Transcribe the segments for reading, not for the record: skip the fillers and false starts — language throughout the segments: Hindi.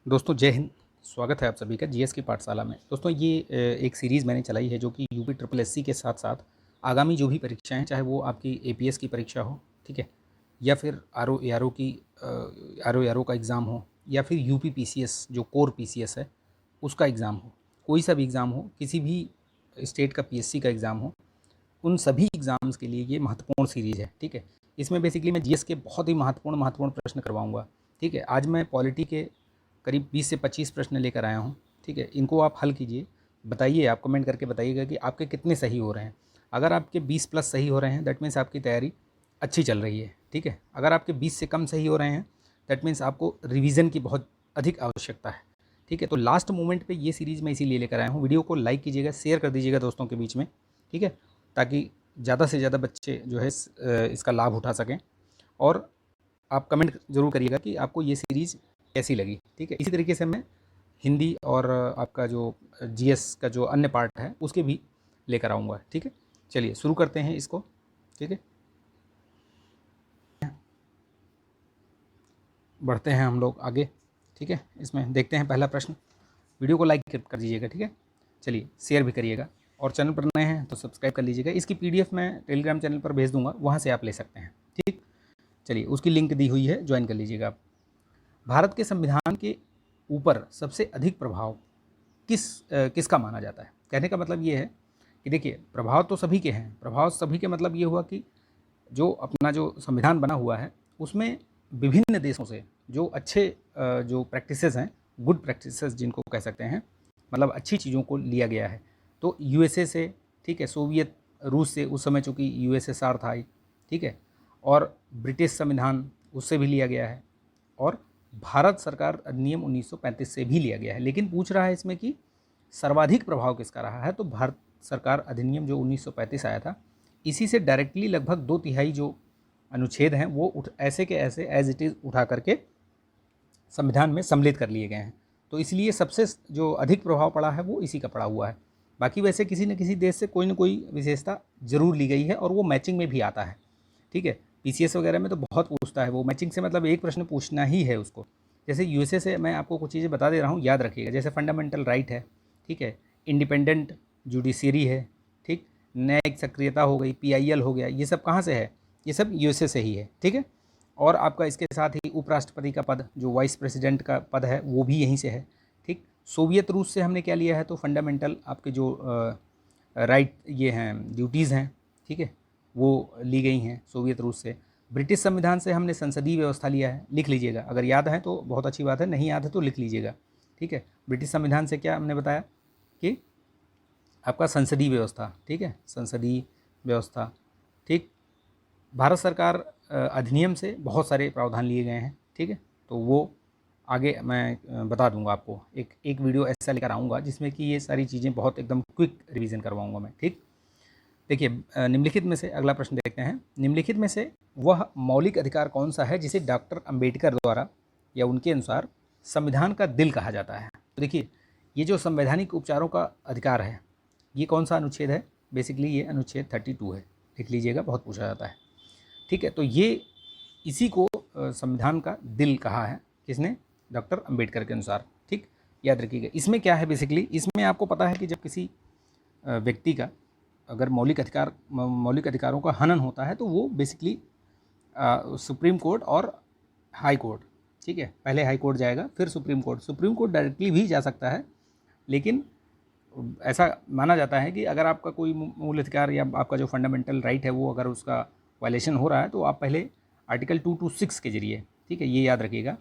दोस्तों जय हिंद। स्वागत है आप सभी का जीएस की पाठशाला में। दोस्तों ये एक सीरीज़ मैंने चलाई है जो कि यूपी ट्रिपल एससी के साथ साथ आगामी जो भी परीक्षाएं हैं, चाहे वो आपकी एपीएस की परीक्षा हो, ठीक है, या फिर आरओ एआरओ की आरओ एआरओ का एग्ज़ाम हो, या फिर यूपी पीसीएस जो कोर पीसीएस है उसका एग्ज़ाम हो, कोई सा भी एग्ज़ाम हो, किसी भी स्टेट का पीएससी का एग्ज़ाम हो, उन सभी एग्ज़ाम्स के लिए ये महत्वपूर्ण सीरीज़ है। ठीक है, इसमें बेसिकली मैं जीएस के बहुत ही महत्वपूर्ण प्रश्न करवाऊँगा। ठीक है, आज मैं पॉलिटी के करीब 20 से 25 प्रश्न लेकर आया हूँ। ठीक है, इनको आप हल कीजिए, बताइए, आप कमेंट करके बताइएगा कि आपके कितने सही हो रहे हैं। अगर आपके 20 प्लस सही हो रहे हैं दैट मीन्स आपकी तैयारी अच्छी चल रही है। ठीक है, अगर आपके 20 से कम सही हो रहे हैं दैट मीन्स आपको रिवीजन की बहुत अधिक आवश्यकता है। ठीक है, तो लास्ट मोमेंट पे ये सीरीज़ मैं इसीलिए लेकर आया हूँ। वीडियो को लाइक कीजिएगा, शेयर कर दीजिएगा दोस्तों के बीच में, ठीक है, ताकि ज़्यादा से ज़्यादा बच्चे जो है इसका लाभ उठा सकें। और आप कमेंट ज़रूर करिएगा कि आपको ये सीरीज़ कैसी लगी। ठीक है, इसी तरीके से मैं हिंदी और आपका जो जीएस का जो अन्य पार्ट है उसके भी लेकर आऊँगा। ठीक है, चलिए शुरू करते हैं इसको। ठीक है, बढ़ते हैं हम लोग आगे। ठीक है, इसमें देखते हैं पहला प्रश्न। वीडियो को लाइक कर दीजिएगा, ठीक है, चलिए शेयर भी करिएगा, और चैनल पर नए हैं तो सब्सक्राइब कर लीजिएगा। इसकी पीडीएफ मैं टेलीग्राम चैनल पर भेज दूंगा, वहाँ से आप ले सकते हैं। ठीक, चलिए उसकी लिंक दी हुई है, ज्वाइन कर लीजिएगा आप। भारत के संविधान के ऊपर सबसे अधिक प्रभाव किसका माना जाता है? कहने का मतलब ये है कि देखिए, प्रभाव तो सभी के हैं। प्रभाव सभी के मतलब ये हुआ कि जो अपना जो संविधान बना हुआ है उसमें विभिन्न देशों से जो अच्छे जो प्रैक्टिसेस हैं, गुड प्रैक्टिसेस जिनको कह सकते हैं, मतलब अच्छी चीज़ों को लिया गया है। तो यूएसए से, ठीक है, सोवियत रूस से, उस समय चूँकि यूएसएसआर था, ठीक है, और ब्रिटिश संविधान उससे भी लिया गया है, और भारत सरकार अधिनियम 1935 से भी लिया गया है। लेकिन पूछ रहा है इसमें कि सर्वाधिक प्रभाव किसका रहा है, तो भारत सरकार अधिनियम जो 1935 आया था, इसी से डायरेक्टली लगभग 2/3 जो अनुच्छेद हैं वो ऐसे के ऐसे एज इट इज़ उठा करके संविधान में सम्मिलित कर लिए गए हैं। तो इसलिए सबसे जो अधिक प्रभाव पड़ा है वो इसी का पड़ा हुआ है। बाकी वैसे किसी न किसी देश से कोई न कोई विशेषता जरूर ली गई है, और वो मैचिंग में भी आता है। ठीक है, पीसीएस वगैरह में तो बहुत पूछता है वो मैचिंग से, मतलब एक प्रश्न पूछना ही है उसको। जैसे यूएसए से मैं आपको कुछ चीज़ें बता दे रहा हूँ, याद रखिएगा। जैसे फंडामेंटल राइट है, ठीक है, इंडिपेंडेंट जुडिशरी है, ठीक, न्यायिक सक्रियता हो गई, पीआईएल हो गया, ये सब कहाँ से है? ये सब यूएसए से ही है। ठीक है, और आपका इसके साथ ही उपराष्ट्रपति का पद, जो वाइस प्रेसिडेंट का पद है, वो भी यहीं से है। ठीक, सोवियत रूस से हमने क्या लिया है, तो फंडामेंटल आपके जो राइट ये हैं, ड्यूटीज़ हैं, ठीक है, वो ली गई हैं सोवियत रूस से। ब्रिटिश संविधान से हमने संसदीय व्यवस्था लिया है, लिख लीजिएगा, अगर याद है तो बहुत अच्छी बात है, नहीं याद है तो लिख लीजिएगा। ठीक है, ब्रिटिश संविधान से क्या हमने बताया कि आपका संसदीय व्यवस्था, ठीक है, संसदीय व्यवस्था। ठीक, भारत सरकार अधिनियम से बहुत सारे प्रावधान लिए गए हैं। ठीक है, तो वो आगे मैं बता दूंगा आपको, एक वीडियो ऐसा लेकर आऊँगा जिसमें कि ये सारी चीज़ें बहुत एकदम क्विक रिवीजन करवाऊँगा मैं। ठीक, देखिए, निम्नलिखित में से अगला प्रश्न देखते हैं। निम्नलिखित में से वह मौलिक अधिकार कौन सा है जिसे डॉक्टर अंबेडकर द्वारा या उनके अनुसार संविधान का दिल कहा जाता है? तो देखिए, ये जो संवैधानिक उपचारों का अधिकार है, ये कौन सा अनुच्छेद है? बेसिकली ये अनुच्छेद 32 है, लिख लीजिएगा, बहुत पूछा जाता है। ठीक है, तो ये इसी को संविधान का दिल कहा है, किसने? डॉक्टर अंबेडकर के अनुसार। ठीक, याद रखिएगा। इसमें क्या है, बेसिकली इसमें आपको पता है कि जब किसी व्यक्ति का अगर मौलिक अधिकारों का हनन होता है तो वो बेसिकली सुप्रीम कोर्ट और हाई कोर्ट, ठीक है, पहले हाई कोर्ट जाएगा, फिर सुप्रीम कोर्ट डायरेक्टली भी जा सकता है। लेकिन ऐसा माना जाता है कि अगर आपका कोई मूल अधिकार या आपका जो फंडामेंटल राइट है वो अगर उसका वायलेशन हो रहा है तो आप पहले आर्टिकल 226 के जरिए, ठीक है, ये याद रखिएगा,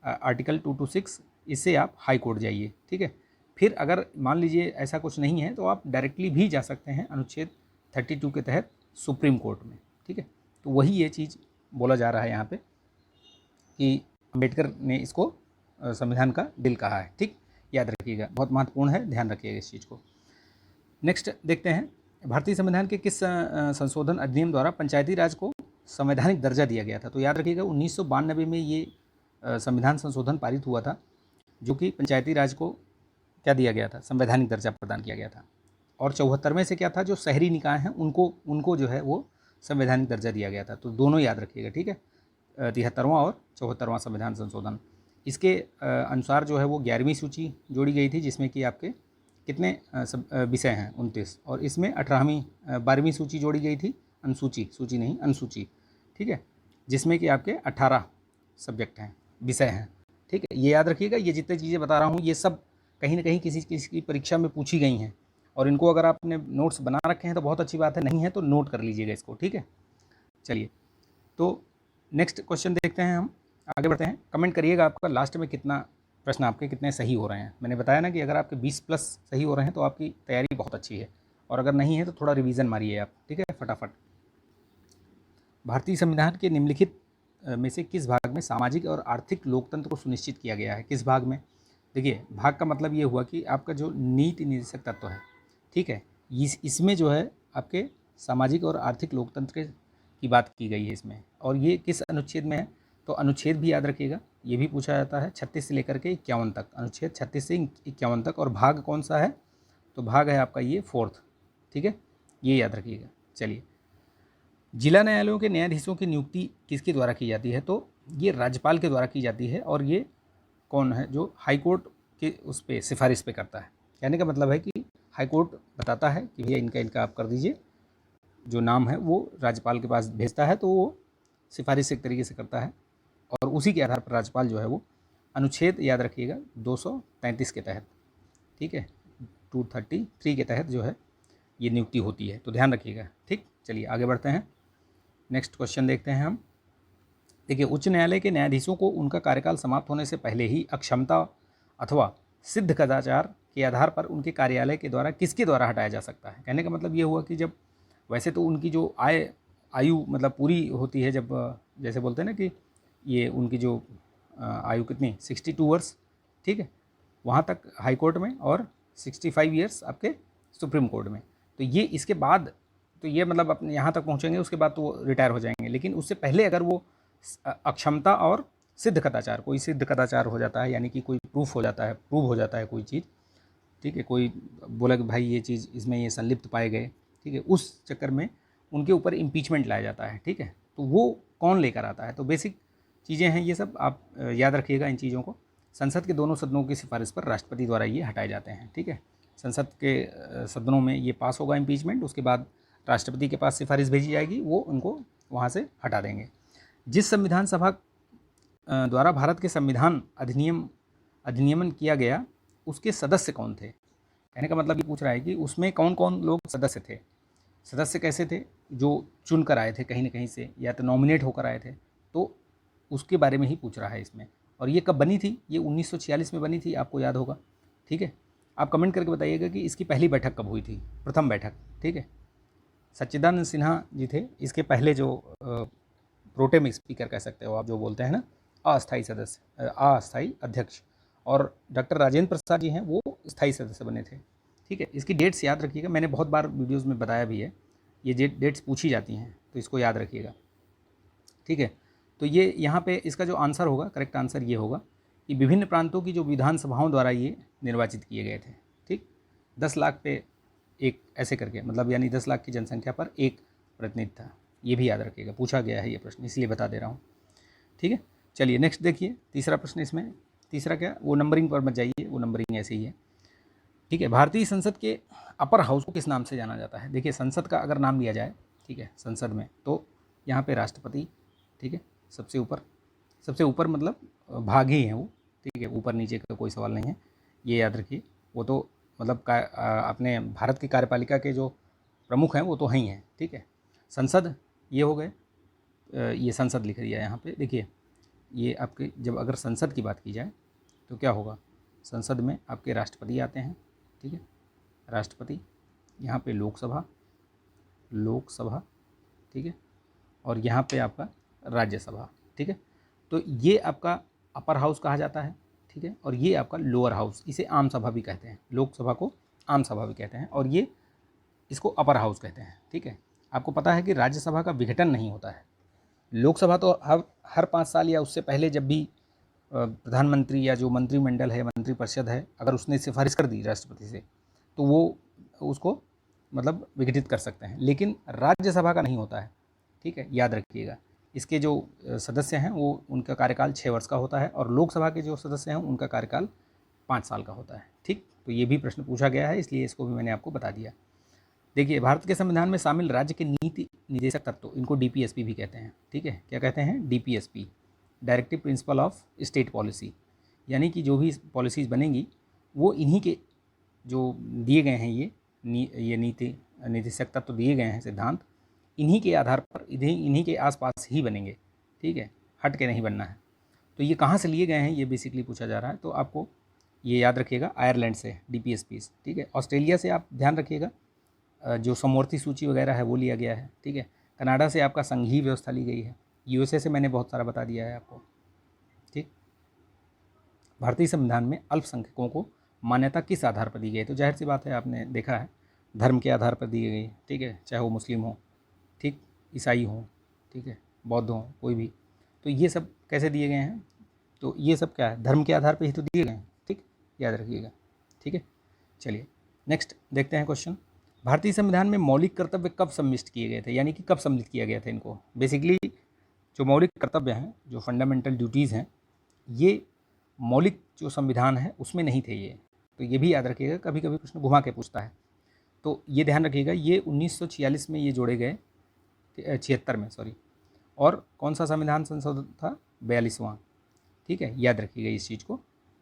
आर्टिकल 226, इससे आप हाई कोर्ट जाइए। ठीक है, फिर अगर मान लीजिए ऐसा कुछ नहीं है तो आप डायरेक्टली भी जा सकते हैं अनुच्छेद 32 के तहत सुप्रीम कोर्ट में। ठीक है, तो वही ये चीज़ बोला जा रहा है यहाँ पे कि अम्बेडकर ने इसको संविधान का दिल कहा है। ठीक, याद रखिएगा, बहुत महत्वपूर्ण है, ध्यान रखिएगा इस चीज़ को। नेक्स्ट देखते हैं, भारतीय संविधान के किस संशोधन अधिनियम द्वारा पंचायती राज को संवैधानिक दर्जा दिया गया था? तो याद रखिएगा 1992 में ये संविधान संशोधन पारित हुआ था, जो कि पंचायती राज को क्या दिया गया था? संवैधानिक दर्जा प्रदान किया गया था। और 74वें से क्या था, जो शहरी निकाय हैं उनको जो है वो संवैधानिक दर्जा दिया गया था। तो दोनों याद रखिएगा, ठीक है, 73वां और 74वां संविधान संशोधन। इसके अनुसार जो है वो 11वीं सूची जोड़ी गई थी, जिसमें कि आपके कितने विषय हैं 29, और इसमें 12वीं सूची जोड़ी गई थी, सूची नहीं अनुसूची, ठीक है, जिसमें कि आपके 18 सब्जेक्ट हैं, विषय हैं, ठीक है। ये याद रखिएगा, ये जितनी चीज़ें बता रहा हूँ ये सब कहीं ना कहीं किसी किसी की परीक्षा में पूछी गई हैं, और इनको अगर आपने नोट्स बना रखे हैं तो बहुत अच्छी बात है, नहीं है तो नोट कर लीजिएगा इसको, ठीक है। चलिए, तो नेक्स्ट क्वेश्चन देखते हैं, हम आगे बढ़ते हैं। कमेंट करिएगा आपका लास्ट में कितना प्रश्न आपके कितने सही हो रहे हैं। मैंने बताया ना कि अगर आपके 20 प्लस सही हो रहे हैं तो आपकी तैयारी बहुत अच्छी है, और अगर नहीं है तो थोड़ा रिवीजन मारिए आप, ठीक है, फटाफट। भारतीय संविधान के निम्नलिखित में से किस भाग में सामाजिक और आर्थिक लोकतंत्र को सुनिश्चित किया गया है? किस भाग में? देखिए, भाग का मतलब ये हुआ कि आपका जो नीति निर्देशक तत्व है, ठीक है, इसमें जो है आपके सामाजिक और आर्थिक लोकतंत्र की बात की गई है इसमें, और ये किस अनुच्छेद में है? तो अनुच्छेद भी याद रखिएगा, ये भी पूछा जाता है 36 से लेकर के 51 तक, अनुच्छेद 36 से 51 तक। और भाग कौन सा है? तो भाग है आपका ये 4th, ठीक है, ये याद रखिएगा। चलिए, जिला न्यायालयों के न्यायाधीशों की नियुक्ति किसके द्वारा की जाती है? तो ये राज्यपाल के द्वारा की जाती है, और ये कौन है जो हाई कोर्ट के उस पर सिफारिश पे करता है? कहने का मतलब है कि हाई कोर्ट बताता है कि भैया इनका आप कर दीजिए, जो नाम है वो राज्यपाल के पास भेजता है, तो वो सिफारिश एक तरीके से करता है, और उसी के आधार पर राज्यपाल जो है वो अनुच्छेद याद रखिएगा 233 के तहत, ठीक है, 233 के तहत जो है ये नियुक्ति होती है, तो ध्यान रखिएगा, ठीक। चलिए आगे बढ़ते हैं, नेक्स्ट क्वेश्चन देखते हैं हम। देखिए, उच्च न्यायालय के न्यायाधीशों को उनका कार्यकाल समाप्त होने से पहले ही अक्षमता अथवा सिद्ध कदाचार के आधार पर उनके कार्यालय के द्वारा किसके द्वारा हटाया जा सकता है? कहने का मतलब ये हुआ कि जब वैसे तो उनकी जो आयु मतलब पूरी होती है, जब जैसे बोलते हैं ना कि ये उनकी जो आयु कितनी 62 वर्ष, ठीक है, वहाँ तक हाई कोर्ट में, और 65 ईयर्स आपके सुप्रीम कोर्ट में। तो ये इसके बाद तो ये मतलब अपने यहाँ तक पहुँचेंगे, उसके बाद तो वो रिटायर हो जाएंगे, लेकिन उससे पहले अगर वो अक्षमता और सिद्ध कदाचार, कोई सिद्ध कदाचार हो जाता है, यानी कि कोई प्रूव हो जाता है कोई चीज़, ठीक है, कोई बोला कि भाई ये चीज़ इसमें ये संलिप्त पाए गए, ठीक है, उस चक्कर में उनके ऊपर इम्पीचमेंट लाया जाता है, ठीक है, तो वो कौन लेकर आता है? तो बेसिक चीज़ें हैं ये सब, आप याद रखिएगा इन चीज़ों को। संसद के दोनों सदनों की सिफारिश पर राष्ट्रपति द्वारा ये हटाए जाते हैं, ठीक है, संसद के सदनों में ये पास होगा इम्पीचमेंट, उसके बाद राष्ट्रपति के पास सिफारिश भेजी जाएगी, वो उनको वहाँ से हटा देंगे। जिस संविधान सभा द्वारा भारत के संविधान अधिनियमन किया गया, उसके सदस्य कौन थे? कहने का मतलब ये पूछ रहा है कि उसमें कौन कौन लोग सदस्य थे। सदस्य कैसे थे? जो चुन कर आए थे कहीं ना कहीं से, या तो नॉमिनेट होकर आए थे, तो उसके बारे में ही पूछ रहा है इसमें। और ये कब बनी थी? ये 1946 में बनी थी, आपको याद होगा, ठीक है। आप कमेंट करके बताइएगा कि इसकी पहली बैठक कब हुई थी, प्रथम बैठक, ठीक है। सच्चिदानंद सिन्हा जी थे इसके पहले जो प्रोटेम स्पीकर कह सकते हो आप, जो बोलते हैं ना अस्थाई सदस्य, अस्थाई अध्यक्ष, और डॉक्टर राजेंद्र प्रसाद जी हैं वो स्थायी सदस्य बने थे, ठीक है। इसकी डेट्स याद रखिएगा, मैंने बहुत बार वीडियोस में बताया भी है, ये डेट्स पूछी जाती हैं, तो इसको याद रखिएगा, ठीक है। तो ये यहाँ पे इसका जो आंसर होगा, करेक्ट आंसर ये होगा कि विभिन्न प्रांतों की जो विधानसभाओं द्वारा ये निर्वाचित किए गए थे, ठीक। 10 लाख पे एक ऐसे करके, मतलब यानी 10 लाख की जनसंख्या पर एक प्रतिनिधि था, ये भी याद रखिएगा, पूछा गया है ये प्रश्न, इसलिए बता दे रहा हूँ, ठीक है। चलिए नेक्स्ट देखिए, तीसरा प्रश्न इसमें, तीसरा क्या, वो नंबरिंग पर मत जाइए, वो नंबरिंग ऐसे ही है, ठीक है। भारतीय संसद के अपर हाउस को किस नाम से जाना जाता है? देखिए, संसद का अगर नाम लिया जाए, ठीक है, संसद में, तो यहाँ पे राष्ट्रपति, ठीक है, सबसे ऊपर मतलब भाग ही है वो, ठीक है, ऊपर नीचे का कोई सवाल नहीं है, ये याद रखिए। वो तो मतलब अपने भारत की कार्यपालिका के जो प्रमुख हैं वो तो हैं ही हैं, ठीक है। संसद ये हो गए, ये संसद लिख दिया यहाँ पे, देखिए ये आपके जब अगर संसद की बात की जाए तो क्या होगा, संसद में आपके राष्ट्रपति आते हैं, ठीक है, राष्ट्रपति, यहाँ पे लोकसभा, ठीक है, और यहाँ पे आपका राज्यसभा, ठीक है। तो ये आपका अपर हाउस कहा जाता है, ठीक है, और ये आपका लोअर हाउस, इसे आम सभा भी कहते हैं, लोकसभा को आम सभा भी कहते हैं, और ये इसको अपर हाउस कहते हैं, ठीक है। आपको पता है कि राज्यसभा का विघटन नहीं होता है, लोकसभा तो हर 5 साल या उससे पहले जब भी प्रधानमंत्री या जो मंत्रिमंडल है, मंत्रिपरिषद है, अगर उसने सिफारिश कर दी राष्ट्रपति से, तो वो उसको मतलब विघटित कर सकते हैं, लेकिन राज्यसभा का नहीं होता है, ठीक है, याद रखिएगा। इसके जो सदस्य हैं वो उनका कार्यकाल 6 वर्ष का होता है और लोकसभा के जो सदस्य हैं उनका कार्यकाल 5 साल का होता है। ठीक, तो ये भी प्रश्न पूछा गया है, इसलिए इसको भी मैंने आपको बता दिया। देखिए, भारत के संविधान में शामिल राज्य के नीति निर्देशक तत्व, इनको डीपीएसपी भी कहते हैं। ठीक है, क्या कहते हैं? DPSP, directive principle of state policy, यानी कि जो भी पॉलिसीज़ बनेंगी वो इन्हीं के जो दिए गए हैं ये नीति निर्देशक तत्व दिए गए हैं, सिद्धांत, इन्हीं के आधार पर इन्हीं के आसपास ही बनेंगे। ठीक है, हट के नहीं बनना है। तो ये कहाँ से लिए गए हैं ये बेसिकली पूछा जा रहा है, तो आपको ये याद रखिएगा, आयरलैंड से डीपीएसपीज। ठीक है, ऑस्ट्रेलिया से आप ध्यान रखिएगा, जो समवर्ती सूची वगैरह है वो लिया गया है। ठीक है, कनाडा से आपका संघीय व्यवस्था ली गई है। यूएसए से मैंने बहुत सारा बता दिया है आपको। ठीक, भारतीय संविधान में अल्पसंख्यकों को मान्यता किस आधार पर दी गई? तो जाहिर सी बात है, आपने देखा है, धर्म के आधार पर दी गई। ठीक है, चाहे वो मुस्लिम हो, ठीक, ईसाई हो, ठीक है, बौद्ध हो, कोई भी। तो ये सब कैसे दिए गए हैं? तो ये सब क्या है? धर्म के आधार पर ही तो दिए गए हैं। ठीक, याद रखिएगा। ठीक है, चलिए नेक्स्ट देखते हैं क्वेश्चन। भारतीय संविधान में मौलिक कर्तव्य कब सम्मिलित किए गए थे, यानी कि कब सम्मिलित किया गया था इनको? बेसिकली जो मौलिक कर्तव्य हैं, जो फंडामेंटल ड्यूटीज़ हैं, ये मौलिक जो संविधान है उसमें नहीं थे ये। तो ये भी याद रखिएगा, कभी कभी प्रश्न घुमा के पूछता है, तो ये ध्यान रखिएगा। ये 1946 में ये जोड़े गए, 76 में सॉरी। और कौन सा संविधान संशोधन था? 42वां। ठीक है, याद रखिएगा इस चीज़ को।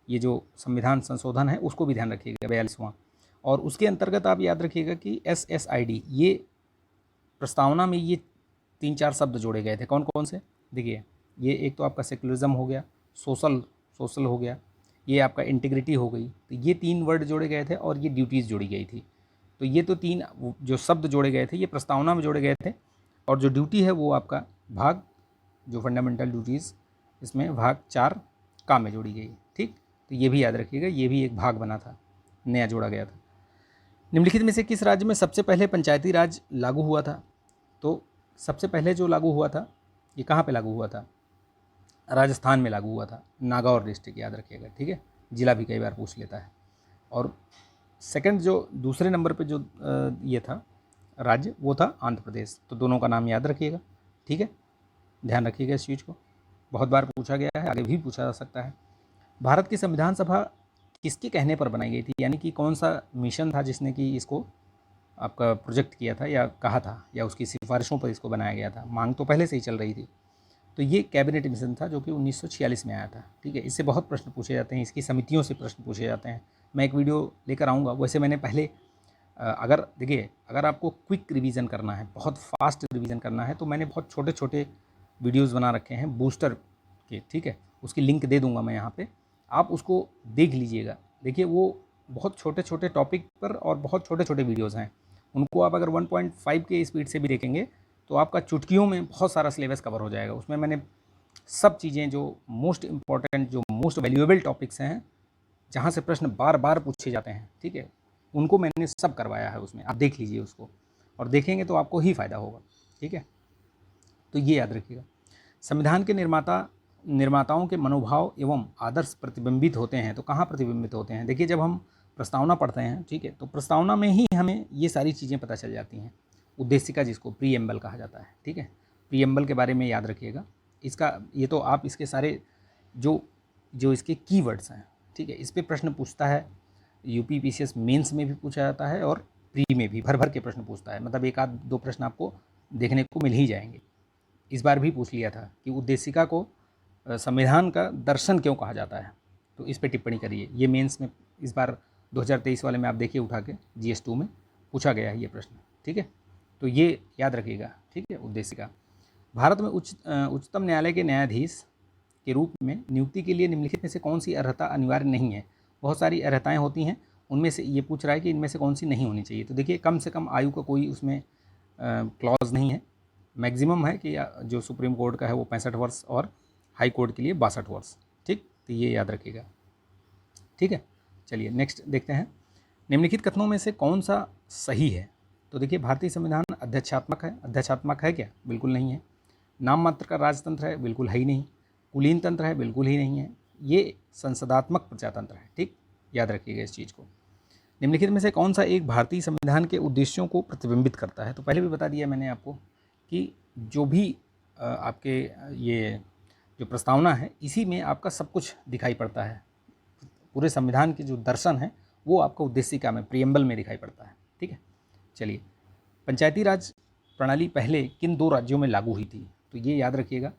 ये जो संविधान संशोधन है उसको भी ध्यान रखिएगा, 42वां। और उसके अंतर्गत आप याद रखिएगा कि SSID, ये प्रस्तावना में ये 3-4 शब्द जोड़े गए थे। कौन कौन से? देखिए, ये एक तो आपका सेकुलरिज्म हो गया, सोशल हो गया, ये आपका इंटीग्रिटी हो गई। तो ये 3 वर्ड जोड़े गए थे और ये ड्यूटीज़ जोड़ी गई थी। तो ये तो 3 जो शब्द जोड़े गए थे ये प्रस्तावना में जोड़े गए थे, और जो ड्यूटी है वो आपका भाग, जो फंडामेंटल ड्यूटीज़, इसमें भाग 4 का में जोड़ी गई। ठीक, तो ये भी याद रखिएगा, ये भी एक भाग बना था, नया जोड़ा गया था। निम्नलिखित में से किस राज्य में सबसे पहले पंचायती राज लागू हुआ था? तो सबसे पहले जो लागू हुआ था, ये कहाँ पे लागू हुआ था? राजस्थान में लागू हुआ था, नागौर डिस्ट्रिक्ट, याद रखिएगा। ठीक है, जिला भी कई बार पूछ लेता है। और सेकंड, जो दूसरे नंबर पे जो ये था राज्य, वो था आंध्र प्रदेश। तो दोनों का नाम याद रखिएगा। ठीक है, ध्यान रखिएगा इस चीज़ को, बहुत बार पूछा गया है, आगे भी पूछा जा सकता है। भारत की संविधान सभा किसके कहने पर बनाई गई थी, यानी कि कौन सा मिशन था जिसने कि इसको आपका प्रोजेक्ट किया था या कहा था, या उसकी सिफारिशों पर इसको बनाया गया था? मांग तो पहले से ही चल रही थी। तो ये कैबिनेट मिशन था जो कि 1946 में आया था। ठीक है, इससे बहुत प्रश्न पूछे जाते हैं, इसकी समितियों से प्रश्न पूछे जाते हैं। मैं एक वीडियो लेकर आऊँगा। वैसे मैंने पहले अगर देखिए, अगर आपको क्विक रिवीजन करना है, बहुत फास्ट रिवीजन करना है, तो मैंने बहुत छोटे छोटे वीडियोज़ बना रखे हैं बूस्टर के। ठीक है, उसकी लिंक दे दूँगा मैं यहाँ पर, आप उसको देख लीजिएगा। देखिए, वो बहुत छोटे छोटे टॉपिक पर और बहुत छोटे छोटे वीडियोज़ हैं। उनको आप अगर 1.5 के स्पीड से भी देखेंगे तो आपका चुटकियों में बहुत सारा सिलेबस कवर हो जाएगा। उसमें मैंने सब चीज़ें जो मोस्ट इम्पॉर्टेंट, जो मोस्ट वैल्यूएबल टॉपिक्स हैं, जहाँ से प्रश्न बार बार पूछे जाते हैं, ठीक है, उनको मैंने सब करवाया है उसमें। आप देख लीजिए उसको, और देखेंगे तो आपको ही फ़ायदा होगा। ठीक है, तो ये याद रखिएगा। संविधान के निर्माताओं के मनोभाव एवं आदर्श प्रतिबिंबित होते हैं, तो कहाँ प्रतिबिंबित होते हैं? देखिए, जब हम प्रस्तावना पढ़ते हैं, ठीक है, तो प्रस्तावना में ही हमें ये सारी चीज़ें पता चल जाती हैं। उद्देशिका, जिसको प्रीएम्बल कहा जाता है। ठीक है, प्रीएम्बल के बारे में याद रखिएगा। इसका ये तो आप इसके सारे जो इसके कीवर्ड्स हैं, ठीक है, इस पे प्रश्न पूछता है। यूपी पीसीएस मेंस में भी पूछा जाता है और प्री में भी भर भर के प्रश्न पूछता है। मतलब 1-2 प्रश्न आपको देखने को मिल ही जाएंगे। इस बार भी पूछ लिया था कि उद्देशिका को संविधान का दर्शन क्यों कहा जाता है, तो इस पर टिप्पणी करिए। ये मेंस में इस बार 2023 वाले में आप देखिए उठा के, GS2 में पूछा गया है ये प्रश्न। ठीक है, तो ये याद रखिएगा। ठीक है, उद्देशिका। भारत में उच्चतम न्यायालय के न्यायाधीश के रूप में नियुक्ति के लिए निम्नलिखित में से कौन सी अर्हता अनिवार्य नहीं है? बहुत सारी अर्हताएं होती हैं, उनमें से ये पूछ रहा है कि इनमें से कौन सी नहीं होनी चाहिए। तो देखिए, कम से कम आयु का कोई उसमें क्लॉज नहीं है। मैक्सिमम है कि जो सुप्रीम कोर्ट का है वो 65 वर्ष और हाई कोर्ट के लिए 62 वर्ष। ठीक, तो ये याद रखिएगा। ठीक है, चलिए नेक्स्ट देखते हैं। निम्नलिखित कथनों में से कौन सा सही है? तो देखिए, भारतीय संविधान अध्यक्षात्मक है। अध्यक्षात्मक है क्या? बिल्कुल नहीं है। नाम मात्र का राजतंत्र है? बिल्कुल है ही नहीं। कुलीन तंत्र है? बिल्कुल ही नहीं है। ये संसदात्मक प्रजातंत्र है। ठीक, याद रखिएगा इस चीज़ को। निम्नलिखित में से कौन सा एक भारतीय संविधान के उद्देश्यों को प्रतिबिंबित करता है? तो पहले भी बता दिया मैंने आपको कि जो भी आपके ये जो प्रस्तावना है इसी में आपका सब कुछ दिखाई पड़ता है। पूरे संविधान के जो दर्शन है वो आपका उद्देशिका में, प्रियम्बल में दिखाई पड़ता है। ठीक है, चलिए, पंचायती राज प्रणाली पहले किन 2 राज्यों में लागू हुई थी? तो ये याद रखिएगा,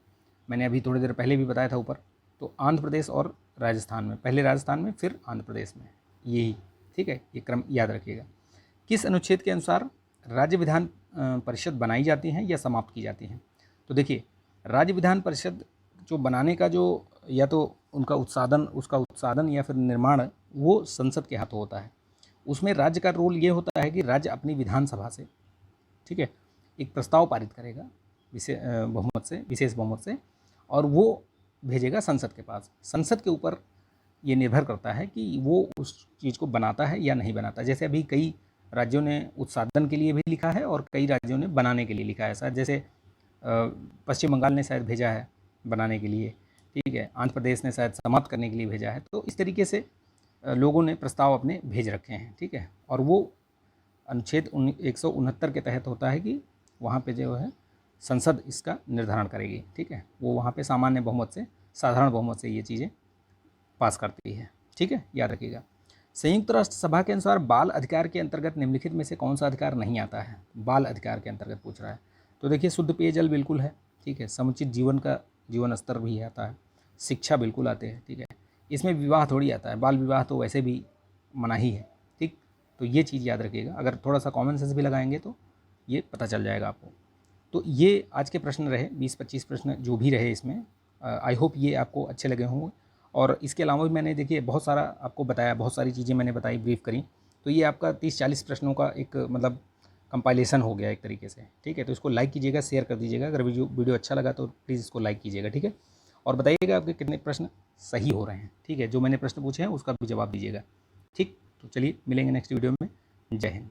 मैंने अभी थोड़ी देर पहले भी बताया था ऊपर। तो आंध्र प्रदेश और राजस्थान में, पहले राजस्थान में फिर आंध्र प्रदेश में, यही। ठीक है, ये क्रम याद रखिएगा। किस अनुच्छेद के अनुसार राज्य विधान परिषद बनाई जाती हैं या समाप्त की जाती हैं? तो देखिए, राज्य विधान परिषद जो बनाने का जो या तो उसका उत्सादन या फिर निर्माण वो संसद के हाथों होता है। उसमें राज्य का रोल ये होता है कि राज्य अपनी विधानसभा से, ठीक है, एक प्रस्ताव पारित करेगा विशेष बहुमत से, और वो भेजेगा संसद के पास। संसद के ऊपर ये निर्भर करता है कि वो उस चीज़ को बनाता है या नहीं बनाता। जैसे अभी कई राज्यों ने उत्सादन के लिए भी लिखा है और कई राज्यों ने बनाने के लिए लिखा है। शायद जैसे पश्चिम बंगाल ने शायद भेजा है बनाने के लिए, ठीक है, आंध्र प्रदेश ने शायद समाप्त करने के लिए भेजा है। तो इस तरीके से लोगों ने प्रस्ताव अपने भेज रखे हैं। ठीक है, और वो अनुच्छेद 169 के तहत होता है कि वहाँ पे जो है संसद इसका निर्धारण करेगी। ठीक है, वो वहाँ पे सामान्य बहुमत से, साधारण बहुमत से ये चीज़ें पास करती है। ठीक है, याद रखिएगा। संयुक्त राष्ट्र सभा के अनुसार बाल अधिकार के अंतर्गत निम्नलिखित में से कौन सा अधिकार नहीं आता है? बाल अधिकार के अंतर्गत पूछ रहा है। तो देखिए, शुद्ध पेयजल बिल्कुल है। ठीक है, समुचित जीवन स्तर भी आता है, शिक्षा बिल्कुल आते हैं। ठीक है, इसमें विवाह थोड़ी आता है, बाल विवाह तो वैसे भी मनाही है। ठीक, तो ये चीज़ याद रखिएगा। अगर थोड़ा सा कॉमन सेंस भी लगाएंगे तो ये पता चल जाएगा आपको। तो ये आज के प्रश्न रहे, 20-25 प्रश्न जो भी रहे इसमें। आई होप ये आपको अच्छे लगे होंगे। और इसके अलावा भी मैंने देखिए बहुत सारा आपको बताया, बहुत सारी चीज़ें मैंने बताई, ब्रीफ करी। तो ये आपका 30-40 प्रश्नों का एक मतलब कंपाइलेशन हो गया एक तरीके से। ठीक है, तो इसको लाइक कीजिएगा, शेयर कर दीजिएगा। अगर वीडियो अच्छा लगा तो प्लीज़ इसको लाइक कीजिएगा। ठीक है, और बताइएगा आपके कितने प्रश्न सही हो रहे हैं। ठीक है, जो मैंने प्रश्न पूछे हैं उसका भी जवाब दीजिएगा। ठीक, तो चलिए मिलेंगे नेक्स्ट वीडियो में। जय हिंद।